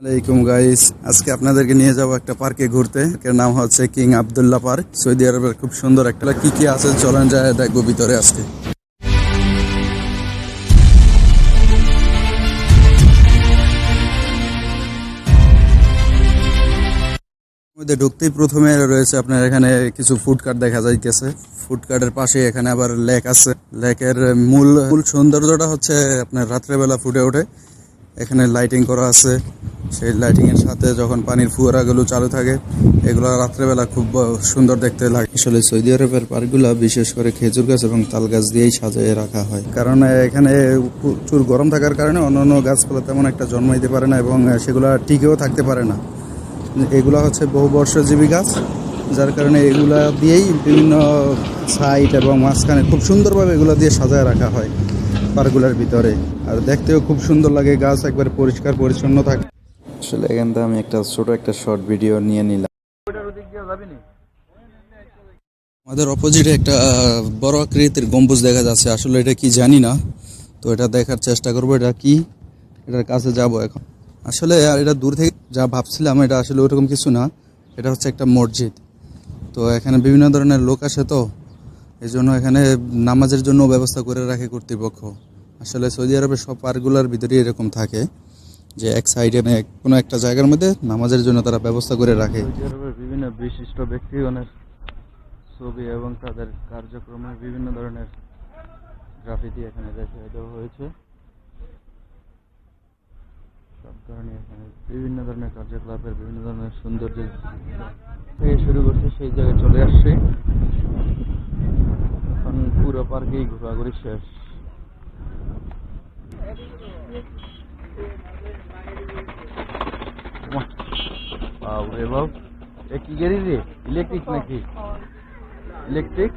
আসসালামাইকুম গাইস, আজকে আপনাদেরকে নিয়ে যাব একটা পার্কে ঘুরতে। এর নাম হচ্ছে কিং আব্দুল্লাহ পার্ক। সৌদি আরবের খুব সুন্দর একটা। কি কি আছে চলেন যায় দেখবো ভিতরে আজকে। মধ্যে ঢুকতেই প্রথমে রয়েছে আপনার এখানে কিছু ফুড কার্ট দেখা যাইতেছে। ফুড কার্টের পাশে এখানে আবার লেক আছে। লেকের মূল সৌন্দর্যটা হচ্ছে আপনার রাত্রেবেলা ফুটে ওঠে। এখানে লাইটিং করা আছে। সেই লাইটিং এর সাথে যখন পানির ফুয়ারাগুলো চালু থাকে, এগুলো রাত্রেবেলা খুব সুন্দর দেখতে লাগে। আসলে সৌদি আরবের পার্কগুলো বিশেষ করে খেজুর গাছ এবং তাল গাছ দিয়েই সাজিয়ে রাখা হয়, কারণ এখানে প্রচুর গরম থাকার কারণে অন্যান্য গাছপালা তেমন একটা জন্মাইতে পারে না এবং সেগুলো টিকেও থাকতে পারে না। এগুলা হচ্ছে বহু বর্ষজীবী গাছ, যার কারণে এগুলা দিয়েই বিভিন্ন সাইট এবং মাঝখানে খুব সুন্দরভাবে এগুলো দিয়ে সাজায় রাখা হয় পার্কগুলোর ভিতরে। আর দেখতেও খুব সুন্দর লাগে, গাছ একবার পরিষ্কার পরিচ্ছন্ন থাকে। আসলে এখান থেকে আমি একটা ছোট একটা শর্ট ভিডিও নিয়ে নিলাম। আমাদের অপোজিটে একটা বড় আকৃতির গম্বুজ দেখা যাচ্ছে। আসলে এটা কি জানি না, তো এটা দেখার চেষ্টা করবো এটা কি। এটার কাছে যাব এখন। আসলে এটা দূর থেকে যা ভাবছিলাম, এটা আসলে ওরকম কিছু না। এটা হচ্ছে একটা মসজিদ। তো এখানে বিভিন্ন ধরনের লোক আসে, তো এই জন্য এখানে নামাজের জন্য ব্যবস্থা করে রাখে কর্তৃপক্ষ। আসলে সৌদি আরবের সব পার্কগুলোর ভিতরেই এরকম থাকে যে এক সাইডে কোনো একটা জায়গার মধ্যে নামাজের জন্য তারা ব্যবস্থা করে রাখে। সৌদি আরবের বিভিন্ন বিশিষ্ট ব্যক্তিগণের ছবি এবং তাদের কার্যক্রমের বিভিন্ন ধরনের গ্রাফিতি এখানে দেখিয়ে দেওয়া হয়েছে। সব ধরনের এখানে বিভিন্ন ধরনের কার্যকলাপের বিভিন্ন ধরনের সৌন্দর্য থেকে শুরু করছে, সেই জায়গায় চলে আসছে। এখন পুরো পার্কেই ঘোরাঘুরি শেষ। কি গাড়ি রে? ইলেকট্রিক নাকি? Electric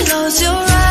Close your eyes.